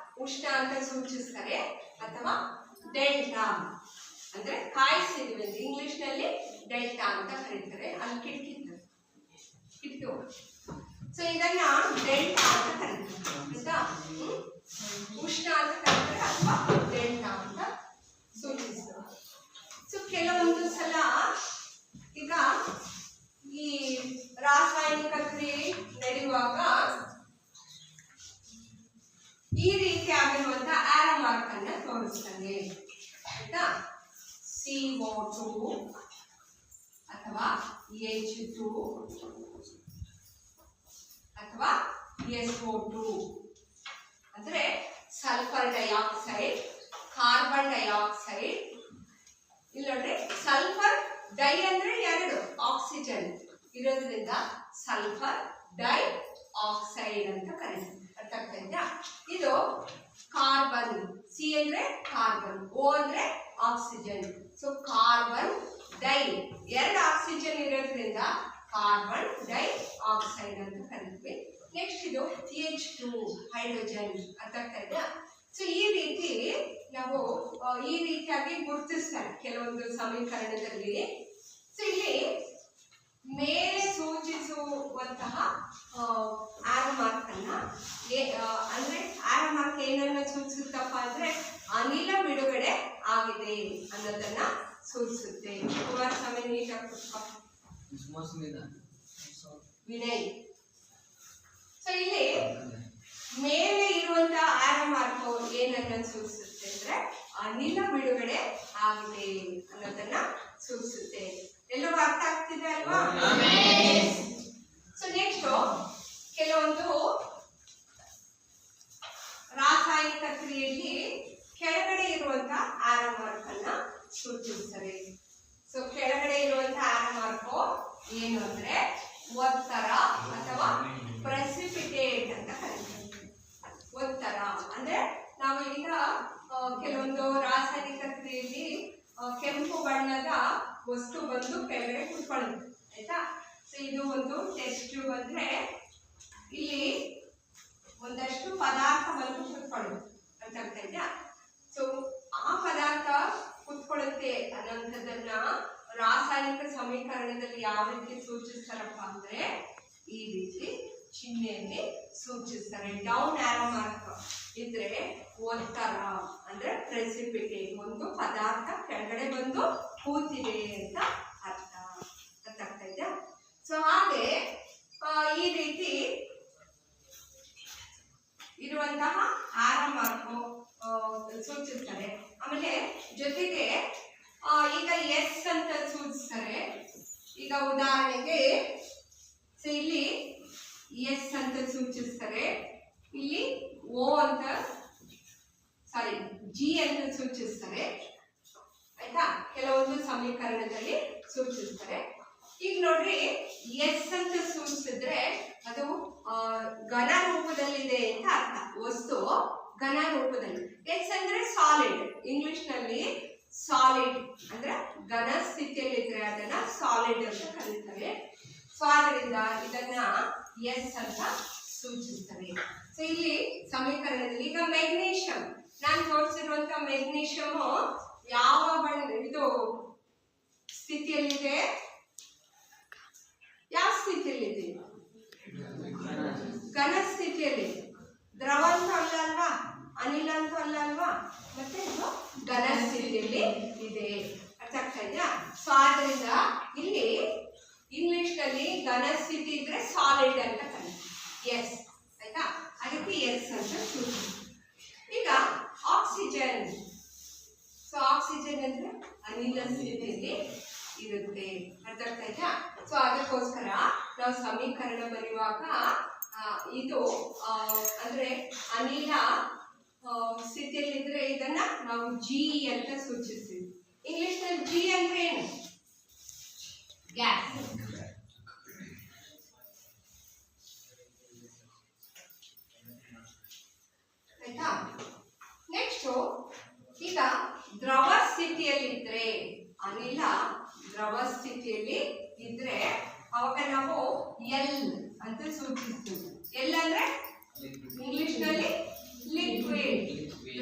ಉಷ್ಣ ಅಂತ ಸೂಚಿಸ್ತಾರೆ. ಅಥವಾ ಡೆಲ್ಟಾ ಅಂದ್ರೆ ಕಾಯಿಸಿದ್ವಿ ಅಂತ ಇಂಗ್ಲಿಷ್ ನಲ್ಲಿ ಡೆಲ್ಟಾ ಅಂತ ಕರೀತಾರೆ. ಅಲ್ಲಿ ಕಿಟಕಿ. ಸೊ ಇದನ್ನ ಡೆಲ್ಟಾ ಅಂತ ಕರೀತಾರೆ. ಆಯ್ತಾ? ಉಷ್ಣ ಅಂತ ಕರೀತಾರೆ ಅಥವಾ ಡೆಲ್ಟಾ ಅಂತ ಸೂಚಿಸ್ತಾರೆ. ಸೊ ಕೆಲವೊಂದು ಸಲ ಈಗ ಈ ರಾಸಾಯನಿಕ ಕ್ರಿಯೆ ನಡೆಯುವಾಗ ಈ ರೀತಿ ಆಗಿರುವಂತಹ ಆರೋ ಮಾರ್ಕ್ ಅನ್ನ ತೋರಿಸ್ತಾನೆ. ಆಯ್ತಾ? CO2 ಅಥವಾ H2 ಅಥವಾ SO2 ಅಂದ್ರೆ ಸಲ್ಫರ್ ಡೈಆಕ್ಸೈಡ್, ಕಾರ್ಬನ್ ಡೈಆಕ್ಸೈಡ್. ಇಲ್ಲಿ ನೋಡ್ರಿ, ಸಲ್ಫರ್ ಡೈ ಅಂದ್ರೆ ಎರಡು, ಆಕ್ಸಿಜನ್ ಇರೋದ್ರಿಂದ ಸಲ್ಫರ್ ಡೈ ಆಕ್ಸೈಡ್ ಅಂತ ಕರೀತಾರೆ. ಅರ್ಥ ಆಗ್ತಾ ಇದೆಯಾ? ಇದು ಕಾರ್ಬನ್, ಸಿ ಅಂದ್ರೆ ಕಾರ್ಬನ್, ಓ ಅಂದ್ರೆ ಆಕ್ಸಿಜನ್. ಸೊ ಕಾರ್ಬನ್ ಡೈ ಎರಡು ಆಕ್ಸಿಜನ್ ಇರೋದ್ರಿಂದ ಕಾರ್ಬನ್ ಡೈ ಆಕ್ಸೈಡ್ ಅಂತ ಕರೀತೀವಿ. ನೆಕ್ಸ್ಟ್ ಇದು H2 ಹೈಡ್ರೋಜನ್. ಅರ್ಥ ಆಗ್ತಾ ಇದೆಯಾ? ಸೊ ಈ ರೀತಿ ನಾವು ಈ ರೀತಿಯಾಗಿ ಗುರುತಿಸ್ತಾರೆ ಕೆಲವೊಂದು ಸಮೀಕರಣದಲ್ಲಿ. ಸೊ ಇಲ್ಲಿ ಮೇಲೆ ಸೂಚಿಸುವಂತಹ ಆರೋ ಮಾರ್ಕ್ ಅನ್ನ ಅಂದ್ರೆ ಆರೋ ಮಾರ್ಕ್ ಏನನ್ನ ಸೂಚಿಸುತ್ತಪ್ಪ ಅಂದ್ರೆ ಅನಿಲ ಬಿಡುಗಡೆ ಆಗಿದೆ ಅನ್ನೋದನ್ನ ಸೂಚಿಸುತ್ತೆ. ಕುಮಾರಸ್ವಾಮಿ ನೀಟಾಗಿ ವಿನಯ್. ಸೊ ಇಲ್ಲಿ ಮೇಲೆ ಇರುವಂತಹ ಆರೋ ಮಾರ್ಕ್ ಏನನ್ನ ಸೂಚಿಸುತ್ತೆ ಅಂದ್ರೆ ಅನಿಲ ಬಿಡುಗಡೆ ಆಗಿದೆ ಅನ್ನೋದನ್ನ ಸೂಚಿಸುತ್ತೆ. ಎಲ್ಲವೂ ಅರ್ಥ ಆಗ್ತಿದೆ ಅಲ್ವಾ? ಸೊ ನೆಕ್ಸ್ಟ್ ಕೆಲವೊಂದು ರಾಸಾಯನಿಕ ಕ್ರಿಯೆಯಲ್ಲಿ ಕೆಳಗಡೆ ಇರುವಂತಹ ಆರೋ ಮಾರ್ಕ್ ಅನ್ನ ಸೂಚಿಸುತ್ತದೆ. ಸೊ ಕೆಳಗಡೆ ಇರುವಂತಹ ಆರೋ ಮಾರ್ಕ್ ಏನು ಅಂದ್ರೆ ಒತ್ತಡ ಅಥವಾ ಪ್ರೆಸಿಪಿಟೇಟ್ ಅಂತ ಕರೀತಾರೆ. ಒತ್ತಡ ಅಂದ್ರೆ ನಾವು ಈಗ ಕೆಲವೊಂದು ರಾಸಾಯನಿಕ ಕ್ರಿಯೆಯಲ್ಲಿ ಕೆಂಪು ಬಣ್ಣದ ವಸ್ತು ಬಂದು ಕೆಳಗಡೆ ಕುತ್ಕೊಳ್ಳುತ್ತೆ, ಆಯ್ತಾ? ಸೊ ಇದು ಒಂದು ಟೆಸ್ಟ್ ಟ್ಯೂಬ್ ಅಂದ್ರೆ ಇಲ್ಲಿ ಒಂದಷ್ಟು ಪದಾರ್ಥ ಬಂದು ಕುತ್ಕೊಳ್ಳುತ್ತೆ ಅಂತ ಆಗ್ತಾ ಇದೆಯಾ? ಸೊ ಆ ಪದಾರ್ಥ ಕುತ್ಕೊಳ್ಳುತ್ತೆ ಅನ್ನೋಂಥದ್ದನ್ನ ರಾಸಾಯನಿಕ ಸಮೀಕರಣದಲ್ಲಿ ಯಾವ ರೀತಿ ಸೂಚಿಸ್ತಾರಪ್ಪ ಅಂದ್ರೆ ಈ ರೀತಿ ಚಿಹ್ನೆಯಲ್ಲಿ ಸೂಚಿಸ್ತಾರೆ. ಡೌನ್ ಆರೋ ಮಾರ್ಕ್ ಇದ್ರೆ ಒತ್ತಡ ಅಂದ್ರೆ ಪ್ರೆಸಿಪಿಟೇಟ್, ಒಂದು ಪದಾರ್ಥ ಕೆಳಗಡೆ ಬಂದು ಕೂತಿದೆ ಅಂತ ಅರ್ಥ. ಗೊತ್ತಾಗ್ತಾ ಇದೆಯಾ? ಸೊ ಹಾಗೆ ಈ ರೀತಿ ಇರುವಂತಹ ಆರೋ ಮಾರ್ಕ್ ಸೂಚಿಸ್ತಾರೆ. ಆಮೇಲೆ ಜೊತೆಗೆ ಈಗ ಎಸ್ ಅಂತ ಸೂಚಿಸ್ತಾರೆ. ಈಗ ಉದಾಹರಣೆಗೆ ಇಲ್ಲಿ ಎಸ್ ಅಂತ ಸೂಚಿಸ್ತಾರೆ, ಇಲ್ಲಿ ಓ ಅಂತ ಜಿ ಅಂತ ಸೂಚಿಸ್ತಾರೆ, ಆಯ್ತಾ? ಕೆಲವೊಂದು ಸಮೀಕರಣದಲ್ಲಿ ಸೂಚಿಸ್ತಾರೆ. ಈಗ ನೋಡ್ರಿ, ಎಸ್ ಅಂತ ಸೂಚಿಸಿದ್ರೆ ಅದು ಘನ ರೂಪದಲ್ಲಿದೆ ಅಂತ ಅರ್ಥ. ವಸ್ತು ಘನ ರೂಪದಲ್ಲಿ. ಎಸ್ ಅಂದ್ರೆ ಸಾಲಿಡ್, ಇಂಗ್ಲಿಷ್ ನಲ್ಲಿ ಸಾಲಿಡ್ ಅಂದ್ರೆ ಘನ ಸ್ಥಿತಿಯಲ್ಲಿದ್ರೆ ಅದನ್ನ ಸಾಲಿಡ್ ಅಂತ ಕರೀತಾರೆ. ಸೊ ಆದ್ದರಿಂದ ಇದನ್ನ ಎಸ್ ಅಂತ ಸೂಚಿಸ್ತಾರೆ. ಸೊ ಇಲ್ಲಿ ಸಮೀಕರಣದಲ್ಲಿ ಈಗ ಮೆಗ್ನೀಷಿಯಂ, ನಾನು ತೋರಿಸಿರುವಂತ ಮೆಗ್ನೀಷಿಯಂ ಯಾವ ಇದು ಸ್ಥಿತಿಯಲ್ಲಿದೆ? ಯಾವ ಸ್ಥಿತಿಯಲ್ಲಿದೆ? ಘನ ಸ್ಥಿತಿಯಲ್ಲಿ. ದ್ರವ ಅಂತೂ ಅಲ್ಲ ಅಲ್ವಾ, ಅನಿಲ ಅಂತೂ ಅಲ್ಲ ಅಲ್ವಾ, ಮತ್ತೆ ಇದು ಘನ ಸ್ಥಿತಿಯಲ್ಲಿ ಇದೆ. ಅರ್ಥ ಆಗ್ತಾ ಇದೆಯಾ? ಸೊ ಆದ್ರಿಂದ ಇಲ್ಲಿ ಇಂಗ್ಲಿಷ್ ನಲ್ಲಿ ಘನ ಸ್ಥಿತಿ ಇದ್ರೆ ಸಾಲಿಡ್ ಅಂತ ಕರೀತಾರೆ, ಎಸ್, ಆಯ್ತಾ? ಅದಕ್ಕೆ ಎಸ್ ಅಂತ ಸೂಚಿಸ್ತಾರೆ. ಈಗ ಆಕ್ಸಿಜನ್, ಸೊ ಆಕ್ಸಿಜನ್ ಅಂದ್ರೆ ಅನಿಲ ಸ್ಥಿತಿಯಲ್ಲಿ ಇರುತ್ತೆ. ಅರ್ಥ ಆಗ್ತಾ ಇದೆಯಾ? ಸೊ ಅದಕ್ಕೋಸ್ಕರ ನಾವು ಸಮೀಕರಣ ಬರೆಯುವಾಗ ಇದು ಅಂದ್ರೆ ಅನಿಲ ಸ್ಥಿತಿಯಲ್ಲಿದ್ರೆ ಇದನ್ನ ನಾವು ಜಿ ಅಂತ ಸೂಚಿಸ್ತೀವಿ. ಇಂಗ್ಲಿಷ್ ನಲ್ಲಿ ಜಿ ಅಂದ್ರೆ ಏನು? ಗ್ಯಾಸ್. ಆಯ್ತಾ? ನೆಕ್ಸ್ಟ್ ಈಗ ದ್ರವ ಸ್ಥಿತಿಯಲ್ಲಿದ್ರೆ, ಅನಿಲ ದ್ರವ ಸ್ಥಿತಿಯಲ್ಲಿ ಇದ್ರೆ ಅವಾಗ ನಾವು ಎಲ್ ಅಂತ ಸೂಚಿಸ್ತೀವಿ. ಎಲ್ ಅಂದ್ರೆ ಇಂಗ್ಲಿಷ್ ನಲ್ಲಿ ಲಿಕ್ವಿಡ್,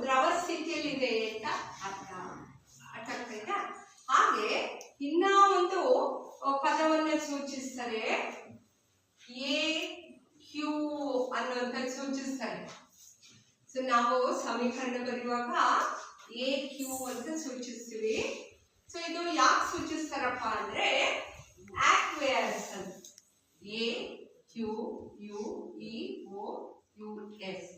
ದ್ರವ ಸ್ಥಿತಿಯಲ್ಲಿದೆ ಅಂತ ಅರ್ಥ. ಅರ್ಥ ಆಗ್ತಾ? ಹಾಗೆ ಇನ್ನ ಒಂದು ಪದವನ್ನ ಸೂಚಿಸ್ತಾರೆ, ಎ ಕ್ಯೂ ಅನ್ನುವಂತ ಸೂಚಿಸ್ತಾರೆ. ಸೊ ನಾವು ಸಮೀಕರಣ ಬರೆಯುವಾಗ ಎ ಕ್ಯೂ ಅಂತ ಸೂಚಿಸ್ತೀವಿ. ಸೊ ಇದು ಯಾಕೆ ಸೂಚಿಸ್ತಾರಪ್ಪ ಅಂದ್ರೆ ಆಕ್ವೇಯಸ್ ಅಂತ. A Q U E O U S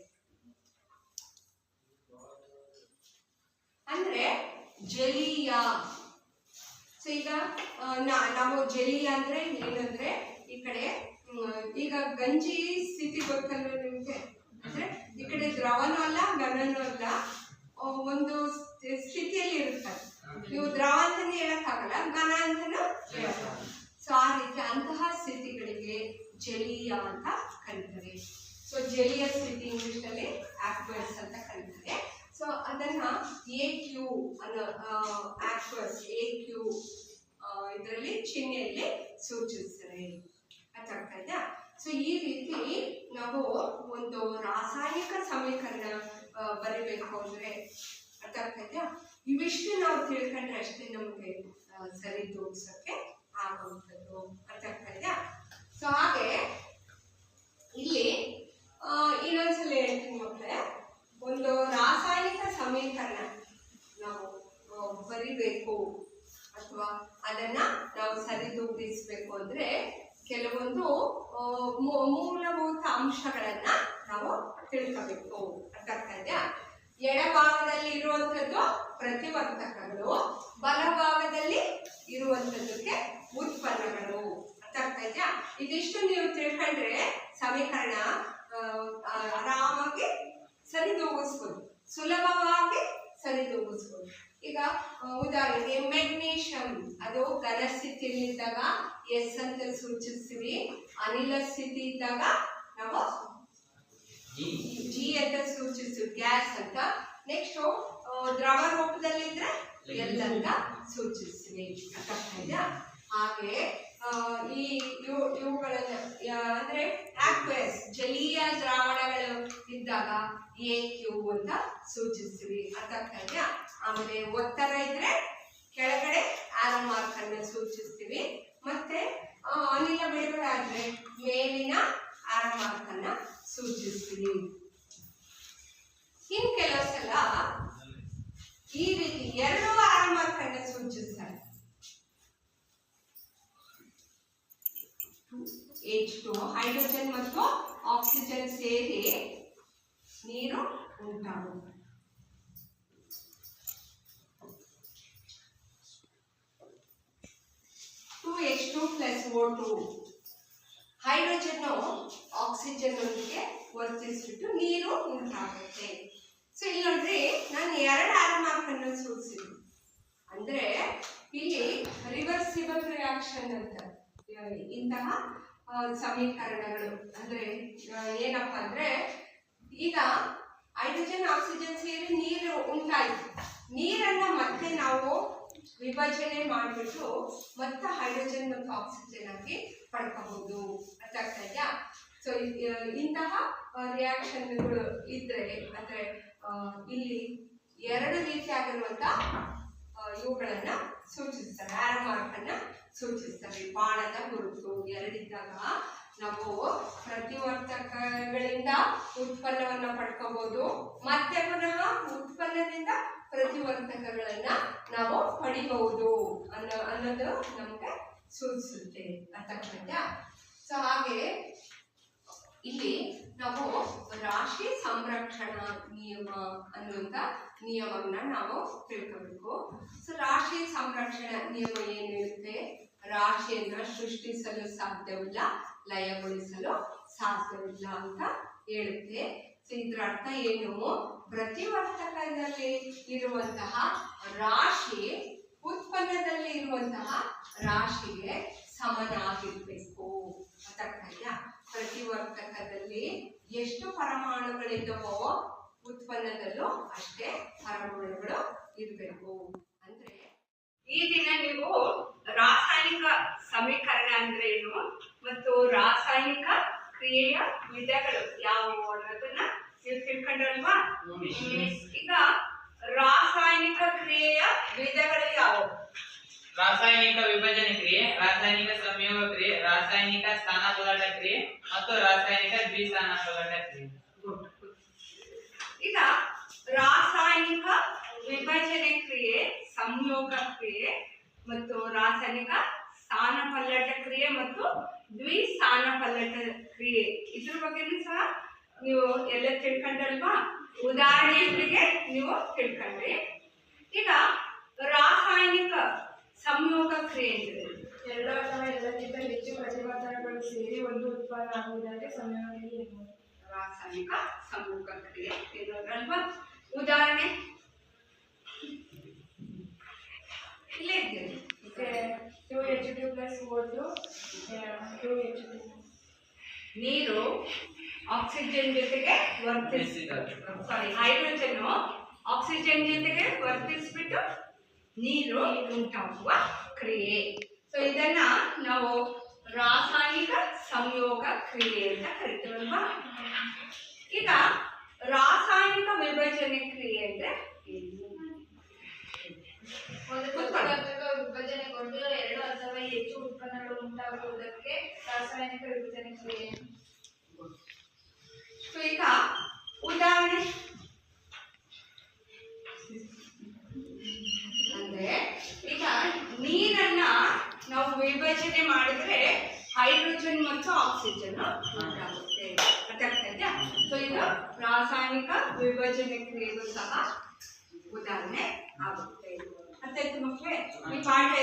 ಅಂದ್ರೆ ಜಲೀಯ. ಸೊ ಈಗ ನಾವು ಜಲೀಯ ಅಂದ್ರೆ ಏನಂದ್ರೆ ಈ ಕಡೆ ಈಗ ಗಂಜಿ ಸ್ಥಿತಿ ಗೊತ್ತಲ್ವ ನಿಮ್ಗೆ? ಅಂದ್ರೆ ಈ ಕಡೆ ದ್ರವನೂ ಅಲ್ಲ ಘನನೂ ಅಲ್ಲ, ಒಂದು ಸ್ಥಿತಿಯಲ್ಲಿ ಇರುತ್ತಾರೆ. ನೀವು ದ್ರವ ಅಂತಾನೆ ಹೇಳಕ್ಕಾಗಲ್ಲ, ಘನ ಅಂತಾನು ಹೇಳಕ್ಕಾಗಲ್ಲ. ಸೊ ಆ ರೀತಿ ಅಂತಹ ಸ್ಥಿತಿಗಳಿಗೆ ಜಲೀಯ ಅಂತ ಕರೀತಾರೆ. ಸೊ ಜಲೀಯ ಸ್ಥಿತಿ ಇಂಗ್ಲಿಷ್ ನಲ್ಲಿ ಆಕ್ವಸ್ ಅಂತ ಕರೀತಾರೆ. ಸೊ ಅದನ್ನ ಎ ಕ್ಯೂ ಅನ್ನೋ ಆಕ್ವಸ್, ಎ ಕ್ಯೂ ಇದರಲ್ಲಿ ಚಿಹ್ನೆಯಲ್ಲಿ ಸೂಚಿಸ್ತಾರೆ. ಅರ್ಥ ಆಗ್ತಾ ಇದೆಯಾ? ಸೊ ಈ ರೀತಿ ನಾವು ಒಂದು ರಾಸಾಯನಿಕ ಸಮೀಕರಣ ಬರೀಬೇಕು ಅಂದ್ರೆ, ಅರ್ಥ ಆಗ್ತಾ ಇದೆಯಾ? ಇವಿಷ್ಟು ನಾವು ತಿಳ್ಕೊಂಡ್ರೆ ಅಷ್ಟೇ ನಮಗೆ ಸರಿ ತೋರಿಸೋಕೆ ಆಗುವಂಥದ್ದು. ಅರ್ಥ ಆಗ್ತಾ ಇದೆಯಾ? ಸೊ ಹಾಗೆ ಇಲ್ಲಿ ಇನ್ನೊಂದ್ಸಲ ಹೇಳ್ತೀನಿ ಮಕ್ಕಳೇ, ಒಂದು ರಾಸಾಯನಿಕ ಸಮೀಕರಣ ನಾವು ಬರಿಬೇಕು ಅಥವಾ ಅದನ್ನ ನಾವು ಸರಿದೂಗಿಸಬೇಕು ಅಂದ್ರೆ ಕೆಲವೊಂದು ಮೂಲಭೂತ ಅಂಶಗಳನ್ನ ನಾವು ತಿಳ್ಕೋಬೇಕು. ಅರ್ಥ ಆಗ್ತಾ ಇದೆಯಾ? ಎಡಭಾಗದಲ್ಲಿ ಇರುವಂತದ್ದು ಪ್ರತಿವರ್ತಕಗಳು, ಬಲಭಾಗದಲ್ಲಿ ಇರುವಂತದ್ದಕ್ಕೆ ಉತ್ಪನ್ನಗಳು. ಅರ್ಥ ಆಗ್ತಾ ಇದೆಯಾ? ಇದಿಷ್ಟು ನೀವು ತಿಳ್ಕೊಂಡ್ರೆ ಸಮೀಕರಣ ಆರಾಮಾಗಿ ಸರಿದೂಗಿಸ್ಬೋದು, ಸುಲಭವಾಗಿ ಸರಿದೂಗಿಸ್ಬೋದು. ಈಗ ಉದಾಹರಣೆಗೆ ಮೆಗ್ನೀಷಿಯಂ ಅದು ಘನ ಸ್ಥಿತಿಯಲ್ಲಿದ್ದಾಗ ಎಸ್ ಅಂತ ಸೂಚಿಸ್ತೀವಿ, ಅನಿಲ ಸ್ಥಿತಿ ಇದ್ದಾಗ ನಾವು ಜಿ ಅಂತ ಸೂಚಿಸ್ತೀವಿ, ಗ್ಯಾಸ್ ಅಂತ. ನೆಕ್ಸ್ಟ್ ದ್ರವ ರೂಪದಲ್ಲಿದ್ರೆ ಎಲ್ ಅಂತ ಸೂಚಿಸ್ತೀವಿ. ಹಾಗೆ ಇವುಗಳನ್ನ ಅಂದ್ರೆ ಆಕ್ವೆಸ್ ಜಲೀಯ ದ್ರಾವಣಗಳು ಇದ್ದಾಗ ಎ ಕ್ಯೂ ಅಂತ ಸೂಚಿಸ್ತೀವಿ. ಅರ್ಥ ಆಗ್ತಾ ಇದೆಯಾ? ಆಮೇಲೆ ಒತ್ತಡ ಇದ್ರೆ ಕೆಳಗಡೆ ಆರೋ ಮಾರ್ಕ್ ಅನ್ನ ಸೂಚಿಸ್ತೀವಿ. ಮತ್ತೆ ಅನಿಲ ಬಿಡುಗಡೆ ಆದ್ರೆ ಮೇಲಿನ ಆರೋ ಮಾರ್ಕ್ ಅನ್ನ ಸೂಚಿಸ್ತೀವಿ. ಇನ್ ಕೆಲವು ಸಲ ಈ ರೀತಿ ಎರಡು ಆರೋ ಮಾರ್ಕ್ ಅನ್ನ ಸೂಚಿಸ್ತಾರೆ. H2 ಹೈಡ್ರೋಜನ್ ಮತ್ತು ಆಕ್ಸಿಜನ್ ಸೇರಿ ನೀರು ಉಂಟಾಗುತ್ತೆ. H2 plus O2 hydrogen oxygen ಒಂದಿಗೆ ವರ್ತಿಸಿಬಿಟ್ಟು ನೀರು ಉಂಟಾಗುತ್ತೆ. ಸೊ ಇಲ್ಲಿ ನೋಡ್ರಿ, ನಾನು ಎರಡು ಆರೋ ಮಾರ್ಕ್ ಅನ್ನು ಸೂಚಿಸಿದ್ವಿ. ಅಂದ್ರೆ ಇಲ್ಲಿ ರಿವರ್ಸಿಬಲ್ ರಿಯಾಕ್ಷನ್ ಅಂತ ಇಂತಹ ಸಮೀಕರಣಗಳು ಅಂದ್ರೆ ಏನಪ್ಪಾ ಅಂದ್ರೆ, ಈಗ ಹೈಡ್ರೋಜನ್ ಆಕ್ಸಿಜನ್ ಸೇರಿ ನೀರು ಉಂಟಾಯಿತು. ನೀರನ್ನ ಮತ್ತೆ ನಾವು ವಿಭಜನೆ ಮಾಡಿಬಿಟ್ಟು ಮತ್ತೆ ಹೈಡ್ರೋಜನ್ ಮತ್ತು ಆಕ್ಸಿಜನ್ ಆಗಿ ಪಡ್ಕೋಬಹುದು. ಅರ್ಥ ಆಗ್ತಾ ಇದೆಯಾ? ಸೊ ಇಂತಹ ರಿಯಾಕ್ಷನ್ಗಳು ಇದ್ರೆ ಅಂದ್ರೆ ಇಲ್ಲಿ ಎರಡು ರೀತಿಯಾಗಿರುವಂತ ಇವುಗಳನ್ನ ಸೂಚಿಸ್ತಾರೆ, ಆರೋ ಮಾರ್ಕ್ ಅನ್ನ ಸೂಚಿಸ್ತಾರೆ. ಬಾಣದ ಗುರುತು ಎರಡಿದ್ದಾಗ ನಾವು ಪ್ರತಿವರ್ತಕಗಳಿಂದ ಉತ್ಪನ್ನವನ್ನ ಪಡ್ಕೋಬಹುದು, ಮತ್ತೆ ಪುನಃ ಉತ್ಪನ್ನದಿಂದ ಪ್ರತಿವರ್ತಕಗಳನ್ನ ನಾವು ಪಡಿಬಹುದು ಅನ್ನೋದು ನಮ್ಗೆ ಸೂಚಿಸುತ್ತೆ. ಅರ್ಥ ಆಗ್ತದಾ? ಸೊ ಹಾಗೆ ಇಲ್ಲಿ ನಾವು ರಾಶಿ ಸಂರಕ್ಷಣಾ ನಿಯಮ ಅನ್ನುವಂತ ನಿಯಮವನ್ನ ನಾವು ತಿಳ್ಕೋಬೇಕು. ಸೊ ರಾಶಿ ಸಂರಕ್ಷಣಾ ನಿಯಮ ಏನ್ ಹೇಳುತ್ತೆ? ರಾಶಿಯನ್ನ ಸೃಷ್ಟಿಸಲು ಸಾಧ್ಯವಿಲ್ಲ, ಲಯಗೊಳಿಸಲು ಸಾಧ್ಯವಿಲ್ಲ ಅಂತ ಹೇಳುತ್ತೆ. ಸೊ ಇದ್ರ ಅರ್ಥ ಏನು? ಪ್ರತಿವರ್ತಕದಲ್ಲಿ ಇರುವಂತಹ ರಾಶಿ ಉತ್ಪನ್ನದಲ್ಲಿ ಇರುವಂತಹ ರಾಶಿಗೆ ಸಮನಾಗಿರ್ಬೇಕು. ಅರ್ಥಾಯ್ತಾ? ಪ್ರತಿವರ್ತಕದಲ್ಲಿ ಎಷ್ಟು ಪರಮಾಣುಗಳಿದ್ದವೋ ಉತ್ಪನ್ನದಲ್ಲೂ ಅಷ್ಟೇ ಪರಮಾಣುಗಳು ಇರಬೇಕು. ಅಂದ್ರೆ ಈ ದಿನ ನೀವು ರಾಸಾಯನಿಕ ಸಮೀಕರಣ ಅಂದ್ರೆ ಏನು ಮತ್ತು ರಾಸಾಯನಿಕ ಕ್ರಿಯೆಯ ವಿಧಗಳು ಯಾವುವು ಅನ್ನೋದನ್ನ ನೀವು ತಿಳ್ಕೊಂಡ್ರಲ್ವಾ? ಈಗ ರಾಸಾಯನಿಕ ಕ್ರಿಯೆಯ ವಿಧಗಳು ಯಾವುವು? ರಾಸಾಯನಿಕ ವಿಭಜನೆ ಕ್ರಿಯೆ, ರಾಸಾಯನಿಕ ಸಂಯೋಗ ಕ್ರಿಯೆ, ರಾಸಾಯನಿಕ ಸ್ಥಾನಪಲ್ಲಟ ಕ್ರಿಯೆ ಮತ್ತು ರಾಸಾಯನಿಕ ದ್ವಿಸ್ಥಾನಪಲ್ಲಟ ಕ್ರಿಯೆ. ಈಗ ರಾಸಾಯನಿಕ ವಿಭಜನೆ ಕ್ರಿಯೆ, ಸಂಯೋಗ ಕ್ರಿಯೆ ಮತ್ತು ರಾಸಾಯನಿಕ ಸ್ಥಾನಪಲ್ಲಟ ಕ್ರಿಯೆ ಮತ್ತು ದ್ವಿಸ್ಥಾನಪಲ್ಲಟ ಕ್ರಿಯೆ, ಇದ್ರ ಬಗ್ಗೆನೂ ಸಹ ನೀವು ಎಲ್ಲ ತಿಳ್ಕೊಂಡ್ರಲ್ವಾ? ಉದಾಹರಣೆಯೊಂದಿಗೆ ನೀವು ತಿಳ್ಕೊಂಡ್ರಿ. ಈಗ ರಾಸಾಯನಿಕ ಸಂಯೋಗ ಕ್ರಿಯೆ ಅಂದರೆ ಎರಡು ಅಥವಾ ಎಲ್ಲಕ್ಕಿಂತ ಹೆಚ್ಚು ಪ್ರತಿವರ್ತನಗಳು ಸೇರಿ ಒಂದು ಉತ್ಪನ್ನ ಆಗುವುದಕ್ಕೆ ಸಂಯೋಗ ಕ್ರಿಯೆ ಎನ್ನುವುದು. ರಾಸಾಯನಿಕ ಸಂಯೋಗ ಕ್ರಿಯೆ ಇರೋದ್ರಲ್ವಾ? ಉದಾಹರಣೆ ಇಲ್ಲೇ ಇದ್ದೇನೆ. 2H2 + O2 2H2. ನೀರು ಆಕ್ಸಿಜನ್ ಜೊತೆಗೆ ಹೈಡ್ರೋಜನ್ ಆಕ್ಸಿಜನ್ ಜೊತೆಗೆ ವರ್ತಿಸ್ಬಿಟ್ಟು ನೀರು ಉಂಟಾಗುವ ಕ್ರಿಯೆ. ಸೊ ಇದನ್ನ ನಾವು ರಾಸಾಯನಿಕ ಸಂಯೋಗ ಕ್ರಿಯೆ ಅಂತ ಕರಿತೀವಲ್ವಾ? ಈಗ ರಾಸಾಯನಿಕ ವಿಭಜನೆ ಕ್ರಿಯೆ ಅಂದ್ರೆ ಒಂದು ಪ್ರತಿವರ್ತಕ ವಿಭಜನೆಗೊಂಡು ಎರಡು ಅಥವಾ ಹೆಚ್ಚು ಉತ್ಪನ್ನಗಳು ಉಂಟಾಗುವುದಕ್ಕೆ ರಾಸಾಯನಿಕ ವಿಭಜನೆ ಕ್ರಿಯೆ. ಸೊ ಈಗ ಉದಾಹರಣೆ ಅಂದ್ರೆ ಈಗ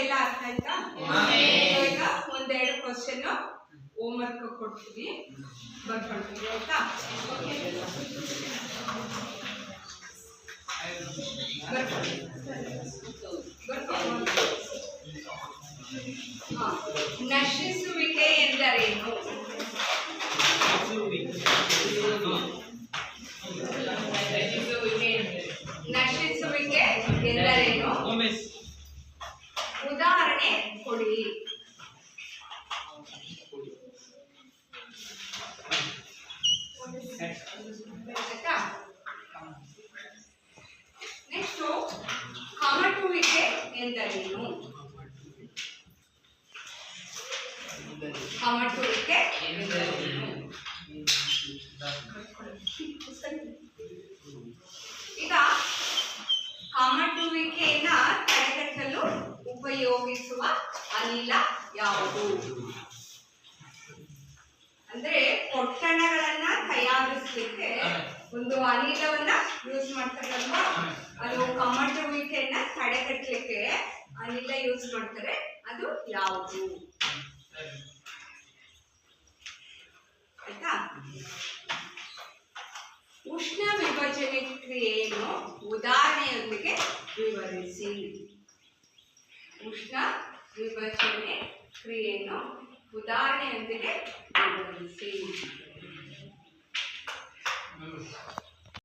ಎಲ್ಲ ಅರ್ಥ ಆಯ್ತಾ? ಈಗ ಒಂದೆರಡು ಕ್ವಶನ್ ಹೋಮ್ ವರ್ಕ್ ಕೊಡ್ತೀವಿ, ಬರ್ಕೊಳ್ತೀವಿ ಆಯ್ತಾ? ನಶಿಸುವಿಕೆ ಎಂದರೇನು? ನಶಿಸುವಿಕೆ ಎಂದರೇನು? ಉದಾಹರಣೆ ಕೊಡಿ. ನೆಕ್ಸ್ಟ್ ಕಮಟುವಿಕೆ ಎಂದರೇನು? ಕಮಟುವಿಕೆ ಎಂದರೇನು? ಈಗ ಕಮಟುವಿಕೆಯನ್ನ ತಡೆಗಟ್ಟಲು ಉಪಯೋಗಿಸುವ ಅನಿಲ ಯಾವುದು? ಅಂದ್ರೆ ಪೊಟ್ಟಣಗಳನ್ನ ತಯಾರಿಸಲಿಕ್ಕೆ ಒಂದು ಅನಿಲವನ್ನ ಯೂಸ್ ಮಾಡ್ತಾರಲ್ವಾ, ಅದು ಕಮಟುವಿಕೆಯನ್ನ ತಡೆಗಟ್ಟಲಿಕ್ಕೆ ಅನಿಲ ಯೂಸ್ ಮಾಡ್ತಾರೆ, ಅದು ಯಾವುದು? ಆಯ್ತಾ? ಉಷ್ಣ ವಿಭಜನೆ ಕ್ರಿಯೆಯನ್ನು ಉದಾಹರಣೆಯೊಂದಿಗೆ ವಿವರಿಸಿ. ಉಷ್ಣ ವಿಭಜನೆ ಕ್ರಿಯೆಯನ್ನು ಉದಾಹರಣೆಯೊಂದಿಗೆ ವಿವರಿಸಿ.